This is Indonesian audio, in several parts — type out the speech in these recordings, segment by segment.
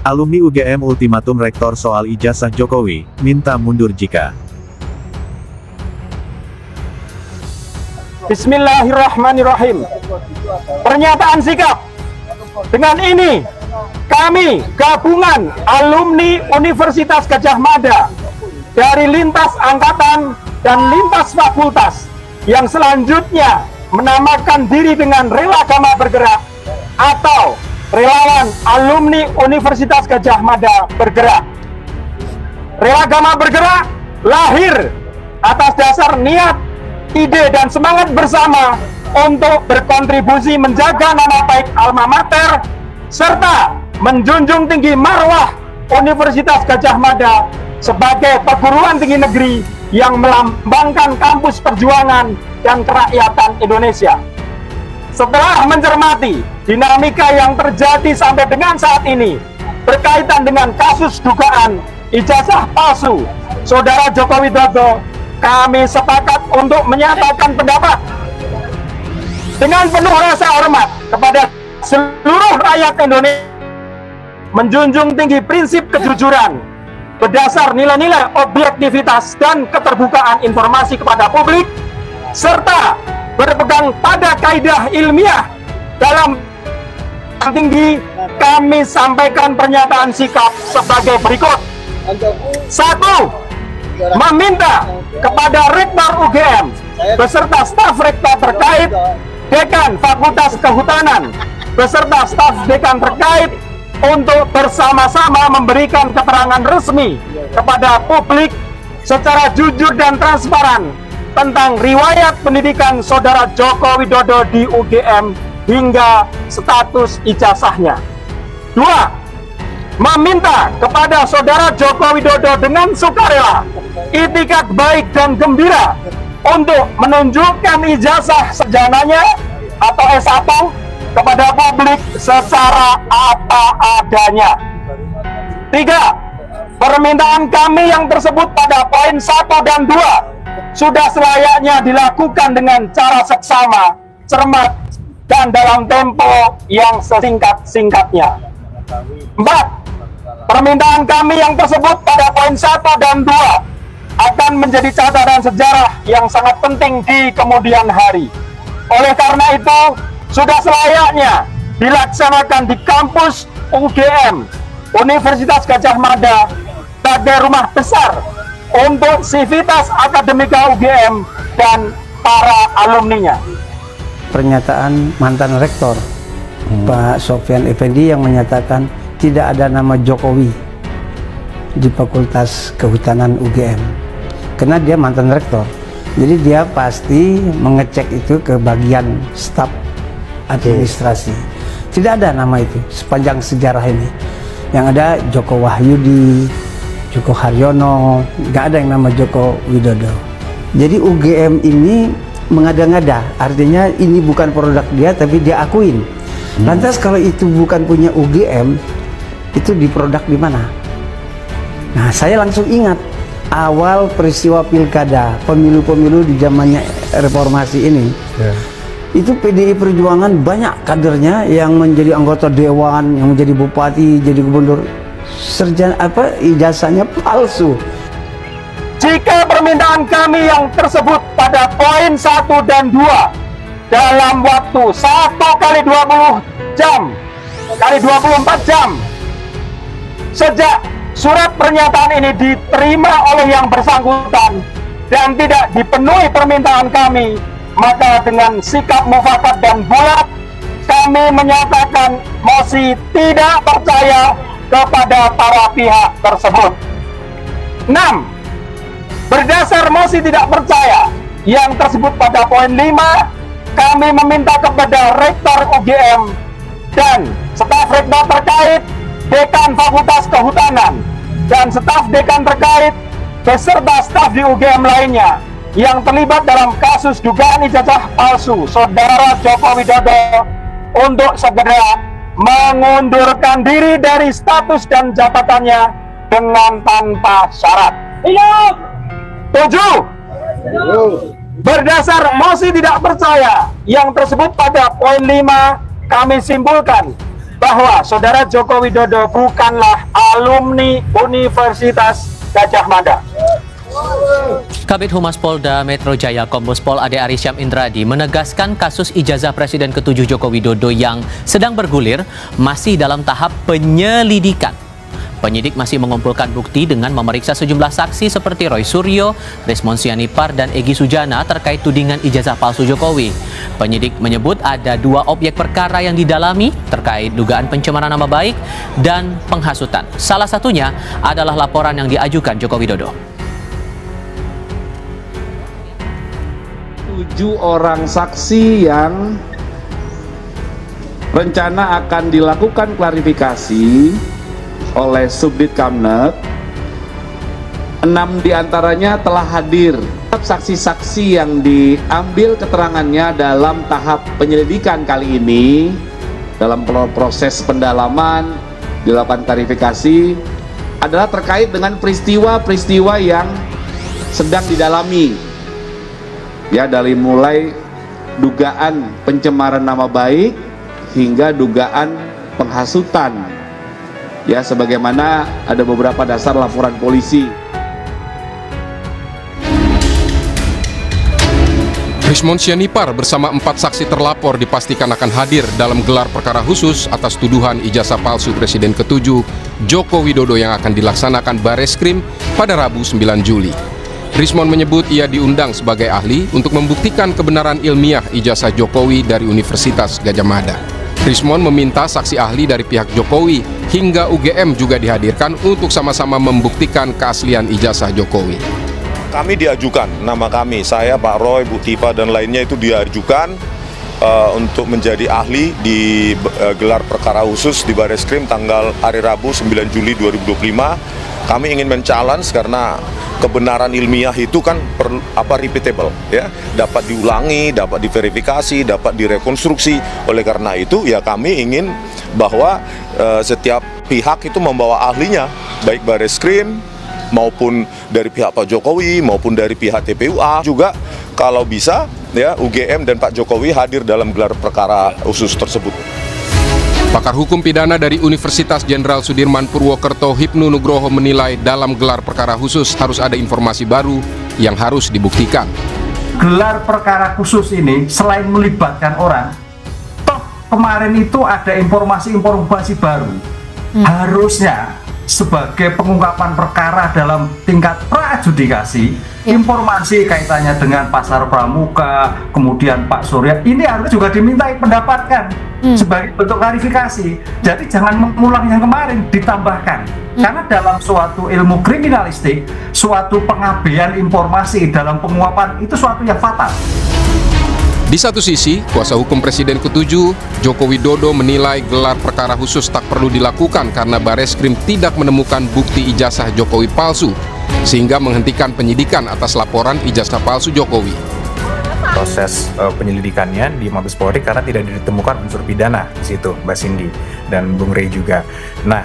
Alumni UGM ultimatum Rektor soal ijazah Jokowi, minta mundur jika. Bismillahirrahmanirrahim. Pernyataan sikap. Dengan ini, kami gabungan alumni Universitas Gadjah Mada dari lintas angkatan dan lintas fakultas yang selanjutnya menamakan diri dengan Rela Gama Bergerak atau Relawan Alumni Universitas Gadjah Mada Bergerak. Rela Gama Bergerak lahir atas dasar niat, ide, dan semangat bersama untuk berkontribusi menjaga nama baik alma mater serta menjunjung tinggi marwah Universitas Gadjah Mada sebagai perguruan tinggi negeri yang melambangkan kampus perjuangan dan kerakyatan Indonesia. Setelah mencermati dinamika yang terjadi sampai dengan saat ini berkaitan dengan kasus dugaan ijazah palsu Saudara Joko Widodo, kami sepakat untuk menyatakan pendapat dengan penuh rasa hormat kepada seluruh rakyat Indonesia, menjunjung tinggi prinsip kejujuran berdasar nilai-nilai objektivitas dan keterbukaan informasi kepada publik, serta berpegang pada kaidah ilmiah. Dalam tinggi, kami sampaikan pernyataan sikap sebagai berikut. 1. Meminta kepada Rektor UGM beserta staf rektor terkait, Dekan Fakultas Kehutanan beserta staf dekan terkait untuk bersama-sama memberikan keterangan resmi kepada publik secara jujur dan transparan tentang riwayat pendidikan Saudara Joko Widodo di UGM hingga status ijazahnya. 2. Meminta kepada Saudara Joko Widodo dengan sukarela, itikat baik dan gembira untuk menunjukkan ijazah sarjananya atau S1 kepada publik secara apa adanya. 3. Permintaan kami yang tersebut pada poin 1 dan 2 sudah selayaknya dilakukan dengan cara seksama, cermat, dan dalam tempo yang sesingkat-singkatnya. 4. Permintaan kami yang tersebut pada poin 1 dan 2 akan menjadi catatan sejarah yang sangat penting di kemudian hari. Oleh karena itu, sudah selayaknya dilaksanakan di kampus UGM, Universitas Gadjah Mada, sebagai rumah besar untuk sivitas akademika UGM dan para alumninya. Pernyataan mantan rektor Pak Sofyan Effendi yang menyatakan tidak ada nama Jokowi di Fakultas Kehutanan UGM karena dia mantan rektor, jadi dia pasti mengecek itu ke bagian staf administrasi. Tidak ada nama itu sepanjang sejarah ini. Yang ada Joko Wahyudi, Joko Haryono, nggak ada yang nama Joko Widodo. Jadi UGM ini mengada-ngada, artinya ini bukan produk dia tapi dia akuin. Lantas kalau itu bukan punya UGM, itu diproduk di mana? Nah, saya langsung ingat awal peristiwa pilkada, pemilu-pemilu di zamannya reformasi ini. Itu PDI Perjuangan banyak kadernya yang menjadi anggota dewan, yang menjadi bupati, jadi gubernur, ijazahnya palsu. Jika permintaan kami yang tersebut pada poin 1 dan 2 dalam waktu 1 kali 20 jam kali 24 jam sejak surat pernyataan ini diterima oleh yang bersangkutan dan tidak dipenuhi permintaan kami, maka dengan sikap mufakat dan bulat kami menyatakan mosi tidak percaya kepada para pihak tersebut. 6. Berdasar mosi tidak percaya yang tersebut pada poin 5, kami meminta kepada Rektor UGM dan staf rektor terkait, Dekan Fakultas Kehutanan, dan staf dekan terkait beserta staf di UGM lainnya yang terlibat dalam kasus dugaan ijazah palsu Saudara Joko Widodo untuk segera mengundurkan diri dari status dan jabatannya dengan tanpa syarat. 7. Berdasar mosi tidak percaya yang tersebut pada poin 5, kami simpulkan bahwa Saudara Joko Widodo bukanlah alumni Universitas Gadjah Mada. Kabid Humas Polda Metro Jaya Kombes Pol Ade Arysyam Indradi menegaskan kasus ijazah Presiden ke-7 Joko Widodo yang sedang bergulir masih dalam tahap penyelidikan. Penyidik masih mengumpulkan bukti dengan memeriksa sejumlah saksi seperti Roy Suryo, Rismon Sianipar, dan Egy Sujana terkait tudingan ijazah palsu Jokowi. Penyidik menyebut ada 2 objek perkara yang didalami terkait dugaan pencemaran nama baik dan penghasutan. Salah satunya adalah laporan yang diajukan Joko Widodo. 7 orang saksi yang rencana akan dilakukan klarifikasi oleh Subdit Kamnet. 6 diantaranya telah hadir. Saksi-saksi yang diambil keterangannya dalam tahap penyelidikan kali ini, dalam proses pendalaman, dilakukan klarifikasi, adalah terkait dengan peristiwa-peristiwa yang sedang didalami. Ya, dari mulai dugaan pencemaran nama baik hingga dugaan penghasutan. Ya, sebagaimana ada beberapa dasar laporan polisi. Rismon Sianipar bersama 4 saksi terlapor dipastikan akan hadir dalam gelar perkara khusus atas tuduhan ijazah palsu Presiden ke-7 Joko Widodo yang akan dilaksanakan Bareskrim pada Rabu 9 Juli. Rismon menyebut ia diundang sebagai ahli untuk membuktikan kebenaran ilmiah ijazah Jokowi dari Universitas Gadjah Mada. Rismon meminta saksi ahli dari pihak Jokowi hingga UGM juga dihadirkan untuk sama-sama membuktikan keaslian ijazah Jokowi. Kami diajukan, nama kami, saya, Pak Roy, Bu Tipa, dan lainnya itu diajukan untuk menjadi ahli di gelar perkara khusus di Bareskrim tanggal hari Rabu 9 Juli 2025. Kami ingin men-challenge karena kebenaran ilmiah itu kan repeatable, ya, dapat diulangi, dapat diverifikasi, dapat direkonstruksi. Oleh karena itu, ya kami ingin bahwa setiap pihak itu membawa ahlinya, baik Bareskrim maupun dari pihak Pak Jokowi maupun dari pihak TPUA juga, kalau bisa ya UGM dan Pak Jokowi hadir dalam gelar perkara khusus tersebut. Pakar hukum pidana dari Universitas Jenderal Sudirman Purwokerto Hipnu Nugroho menilai dalam gelar perkara khusus harus ada informasi baru yang harus dibuktikan. Gelar perkara khusus ini selain melibatkan orang, toh kemarin itu ada informasi-informasi baru. Harusnya sebagai pengungkapan perkara dalam tingkat pra-adjudikasi, informasi kaitannya dengan Pasar Pramuka, kemudian Pak Surya, ini harus juga dimintai pendapatkan sebagai bentuk klarifikasi. Jadi jangan mengulang yang kemarin, ditambahkan. Karena dalam suatu ilmu kriminalistik, suatu pengabaian informasi dalam penguapan itu suatu yang fatal. Di satu sisi, kuasa hukum Presiden ke-7, Joko Widodo menilai gelar perkara khusus tak perlu dilakukan karena Bareskrim tidak menemukan bukti ijazah Jokowi palsu, sehingga menghentikan penyidikan atas laporan ijazah palsu Jokowi. Proses penyelidikannya di Mabes Polri karena tidak ditemukan unsur pidana di situ, Mbak Cindy dan Bung Rey juga. Nah,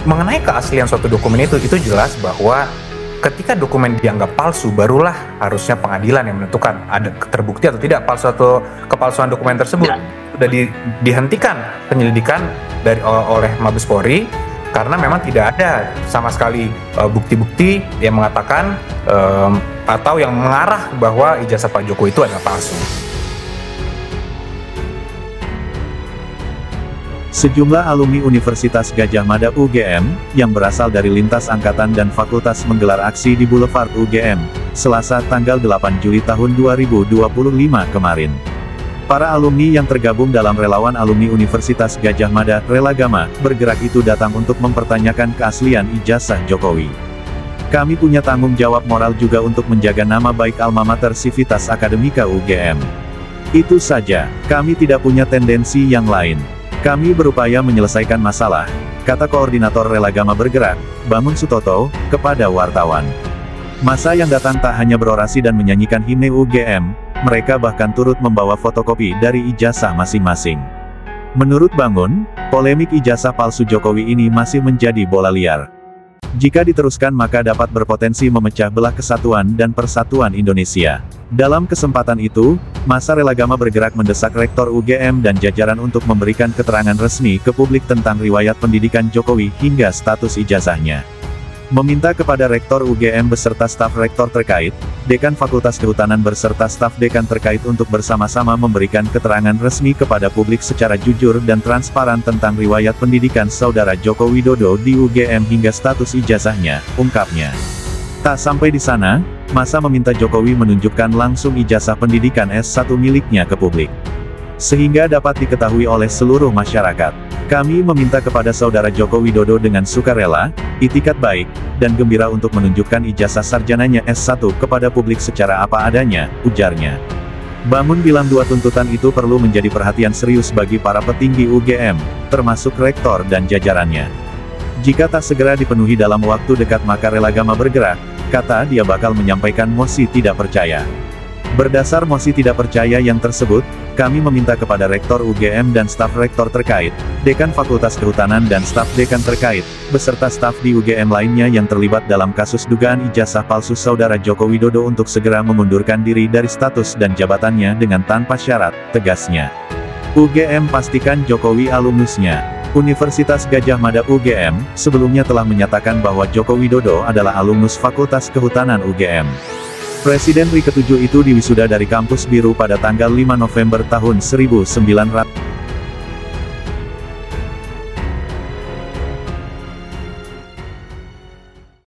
mengenai keaslian suatu dokumen itu jelas bahwa ketika dokumen dianggap palsu, barulah harusnya pengadilan yang menentukan ada terbukti atau tidak kepalsuan dokumen tersebut. Sudah dihentikan penyelidikan oleh Mabes Polri karena memang tidak ada sama sekali bukti-bukti yang mengatakan atau yang mengarah bahwa ijazah Pak Jokowi itu adalah palsu. Sejumlah alumni Universitas Gadjah Mada UGM, yang berasal dari lintas angkatan dan fakultas menggelar aksi di Boulevard UGM, Selasa tanggal 8 Juli tahun 2025 kemarin. Para alumni yang tergabung dalam relawan alumni Universitas Gadjah Mada, Relagama, bergerak itu datang untuk mempertanyakan keaslian ijazah Jokowi. Kami punya tanggung jawab moral juga untuk menjaga nama baik alma mater Civitas Akademika UGM. Itu saja, kami tidak punya tendensi yang lain. Kami berupaya menyelesaikan masalah, kata Koordinator Relagama Bergerak, Bambang Sutoto, kepada wartawan. Masa yang datang tak hanya berorasi dan menyanyikan himne UGM, mereka bahkan turut membawa fotokopi dari ijazah masing-masing. Menurut Bangun, polemik ijazah palsu Jokowi ini masih menjadi bola liar. Jika diteruskan maka dapat berpotensi memecah belah kesatuan dan persatuan Indonesia. Dalam kesempatan itu, Masa Relagama bergerak mendesak Rektor UGM dan jajaran untuk memberikan keterangan resmi ke publik tentang riwayat pendidikan Jokowi hingga status ijazahnya. Meminta kepada Rektor UGM beserta staf rektor terkait, Dekan Fakultas Kehutanan beserta staf dekan terkait untuk bersama-sama memberikan keterangan resmi kepada publik secara jujur dan transparan tentang riwayat pendidikan Saudara Joko Widodo di UGM hingga status ijazahnya, ungkapnya. Tak sampai di sana, Masa meminta Jokowi menunjukkan langsung ijazah pendidikan S1 miliknya ke publik, sehingga dapat diketahui oleh seluruh masyarakat. Kami meminta kepada Saudara Joko Widodo dengan sukarela, itikat baik, dan gembira untuk menunjukkan ijazah sarjananya S1 kepada publik secara apa adanya, ujarnya. Bamun bilang dua tuntutan itu perlu menjadi perhatian serius bagi para petinggi UGM, termasuk rektor dan jajarannya. Jika tak segera dipenuhi dalam waktu dekat maka Relagama bergerak, kata dia bakal menyampaikan mosi tidak percaya. Berdasar mosi tidak percaya yang tersebut, kami meminta kepada Rektor UGM dan staf rektor terkait, Dekan Fakultas Kehutanan dan staf dekan terkait, beserta staf di UGM lainnya yang terlibat dalam kasus dugaan ijazah palsu Saudara Joko Widodo untuk segera memundurkan diri dari status dan jabatannya dengan tanpa syarat, tegasnya. UGM pastikan Jokowi alumnusnya. Universitas Gadjah Mada UGM, sebelumnya telah menyatakan bahwa Joko Widodo adalah alumnus Fakultas Kehutanan UGM. Presiden RI ke-7 itu diwisuda dari Kampus Biru pada tanggal 5 November tahun 19